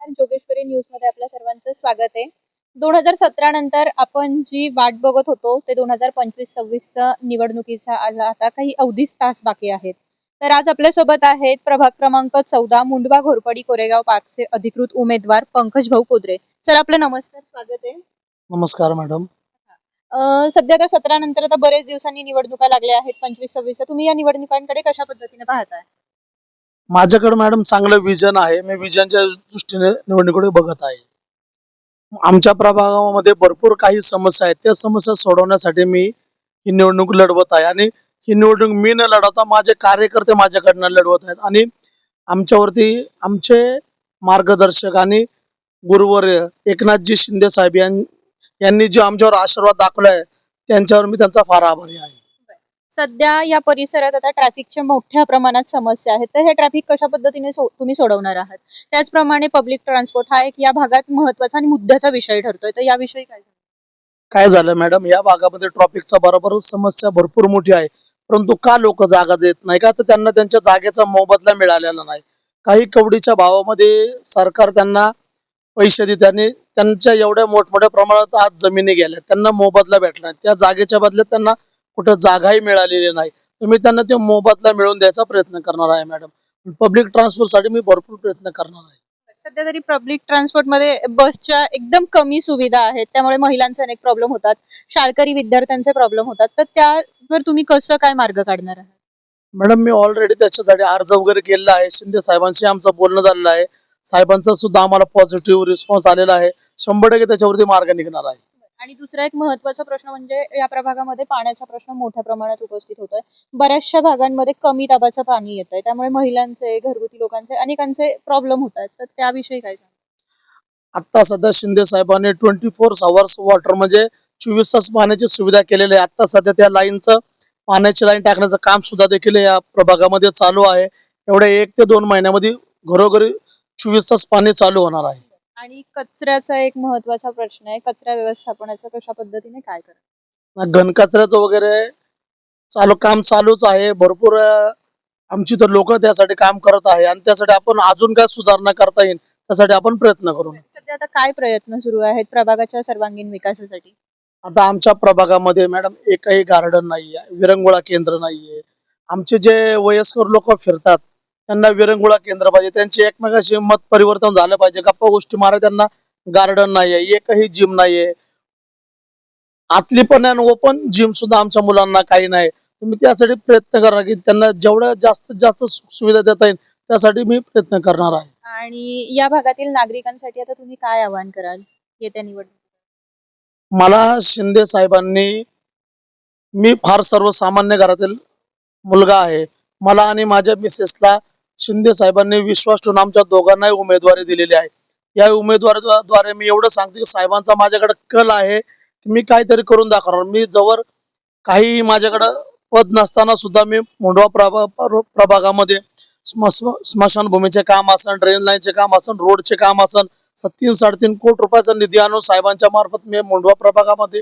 Jogeshwari news मध्ये आपल्या सर्वांचं स्वागत आहे. 2017 नंतर आपण जी वाट बघत होतो ते 2025-26 निवडणुकीचा आता काही अवधीच तास बाकी आहेत. तर आज आपल्या सोबत आहेत प्रभाग क्रमांक 14 मुंडवा घोरपडी कोरेगाव पार्कचे अधिकृत उमेदवार पंकज भाऊ कोदरे. सर आपलं नमस्कार, स्वागत आहे. नमस्कार मॅडम. सध्या आता 17 नंतर आता बरेच दिवसांनी निवडणुका लागल्या आहेत 25-26. तुम्ही या निवडणुकांकडे कशा पद्धतीने पाहताय? माझ्याकडे मॅडम चांगलं विजन आहे. मी विजनच्या दृष्टीने निवडणुकीकडे बघत आहे. आमच्या प्रभागामध्ये भरपूर काही समस्या आहेत. त्या समस्या सोडवण्यासाठी मी ही निवडणूक लढवत आहे आणि ही निवडणूक मी न लढवता माझे कार्यकर्ते माझ्याकडनं लढवत आहेत आणि आमच्यावरती आमचे मार्गदर्शक आणि गुरुवर्य एकनाथजी शिंदे साहेब यांनी जो आमच्यावर आशीर्वाद दाखवलाय त्यांच्यावर मी त्यांचा फार आभारी आहे. सध्या या परिसरात आता ट्रॅफिकच्या मोठ्या प्रमाणात समस्या आहेत. तर हे ट्रॅफिक कशा पद्धतीने तुम्ही सोडवणार आहात? त्याचप्रमाणे पब्लिक ट्रान्सपोर्ट हा एक या भागात महत्त्वाचा आणि मुद्द्याचा विषय ठरतोय. तर याविषयी काय सांगाल? काय झालं मॅडम, या भागामध्ये ट्रॉफिकचा बरोबर समस्या भरपूर मोठी आहे. परंतु का लोक जागा देत नाही का, तर त्यांना त्यांच्या जागेचा मोबदला मिळालेला नाही. काही कवडीच्या भावामध्ये सरकार त्यांना पैसे देते आणि त्यांच्या एवढ्या मोठमोठ्या प्रमाणात आज जमिनी गेल्या, त्यांना मोबदला भेटला नाही. त्या जागेच्या बदल्यात त्यांना कुठं जागाही मिळालेली नाही. तर मी त्यांना ते मोबदला मिळवून द्यायचा प्रयत्न करणार आहे मॅडम. पब्लिक ट्रान्सपोर्टसाठी मी भरपूर प्रयत्न करणार आहे. सध्या तरी पब्लिक ट्रान्सपोर्ट मध्ये बसच्या एकदम कमी सुविधा आहेत, त्यामुळे महिलांचे अनेक प्रॉब्लेम होतात, शाळकरी विद्यार्थ्यांचे प्रॉब्लेम होतात. तर त्यावर तुम्ही कसं काय मार्ग काढणार आहात? मॅडम मी ऑलरेडी त्याच्यासाठी अर्ज वगैरे केलेला आहे. शिंदे साहेबांशी आमचं बोलणं झालेलं आहे. साहेबांचा सुद्धा आम्हाला पॉझिटिव्ह रिस्पॉन्स आलेला आहे. 100% त्याच्यावरती मार्ग निघणार आहे. आणि दुसरा एक महत्त्वाचा प्रश्न म्हणजे या प्रभागामध्ये पाण्याचा प्रश्न मोठ्या प्रमाणात उपस्थित होतोय. बऱ्याचशा भागांमध्ये कमी दाबाचं पाणी येतंय, त्यामुळे महिलांचे, घरगुती लोकांचे अनेकांचे प्रॉब्लेम होत आहेत. तर त्याविषयी काय सांगा? आता सध्या शिंदे साहेबांनी 24 आवर्स वॉटर म्हणजे 24 तास पाण्याची सुविधा केलेली आहे. आता सध्या त्या लाईनचं पाण्याची लाईन टाकण्याचं काम सुद्धा देखील या प्रभागामध्ये चालू आहे. एवढ्या 1 ते 2 महिन्यामध्ये घरोघरी 24 तास पाणी चालू होणार आहे. आणि कचऱ्याचा एक महत्त्वाचा प्रश्न आहे. कचरा व्यवस्थापनाचं कशा पद्धतीने काय करा? घनकचऱ्याचं वगैरे काम चालूच आहे. भरपूर आमची तर लोक त्यासाठी काम करत आहे आणि त्यासाठी आपण अजून काय सुधारणा करता येईल त्यासाठी आपण प्रयत्न करू. सध्या आता काय प्रयत्न सुरू आहेत प्रभागाच्या सर्वांगीण विकासासाठी? आता आमच्या प्रभागामध्ये मॅडम एकही गार्डन नाहीये, विरंगुळा केंद्र नाहीये. आमचे जे वयस्कर लोक फिरतात त्यांना विरंगुळा केंद्र पाहिजे, त्यांचे एकमेकांशी मत परिवर्तन झालं पाहिजे, गप्पा गोष्टी मारा. त्यांना गार्डन नाहीये, एकही जिम नाहीये. आतली पण आणि ओपन जिम सुद्धा आमच्या मुलांना काही नाही. तुम्ही त्यासाठी प्रयत्न करा की त्यांना जेवढ्या जास्तीत जास्त सुविधा देता येईल त्यासाठी मी प्रयत्न करणार आहे. आणि या भागातील नागरिकांसाठी आता तुम्ही काय आवाहन कराल येत्या निवडणुकीत? मला शिंदे साहेबांनी, मी फार सर्वसामान्य घरातील मुलगा आहे. मला आणि माझ्या मिसेसला शिंदे साहेबांनी विश्वास ठेवून आमच्या दोघांनाही उमेदवारी दिलेली आहे. या उमेदवारीद्वारे मी एवढं सांगतो की साहेबांचा माझ्याकडे कल आहे की मी काहीतरी करून दाखवणार. मी जवळ काही माझ्याकडं पद नसताना सुद्धा मी मुंडवा प्रभागामध्ये स्मशानभूमीचे काम असन, ड्रेन लाईनचे काम असन, रोडचे काम असन, 3-3.5 कोटी रुपयाचा निधी आणून साहेबांच्या मार्फत मी मुंडवा प्रभागामध्ये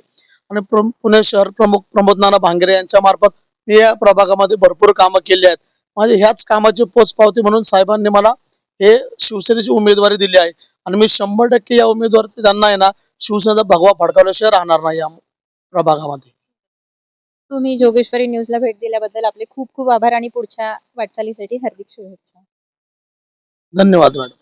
आणि पुणे शहर प्रमुख प्रमोद नाना भांगरे यांच्या मार्फत मी या प्रभागामध्ये भरपूर कामं केली आहेत. माझ्या ह्याच कामाची पोचपावती म्हणून साहेबांनी मला हे शिवसेनेची उमेदवारी दिली आहे आणि मी 100% या उमेदवारी त्यांना आहे ना शिवसेनेचा भगवा फडकावल्याशिवाय राहणार नाही या प्रभागामध्ये. तुम्ही जोगेश्वरी न्यूजला भेट दिल्याबद्दल आपले खूप खूप आभार आणि पुढच्या वाटचालीसाठी हार्दिक शुभेच्छा. धन्यवाद मॅडम.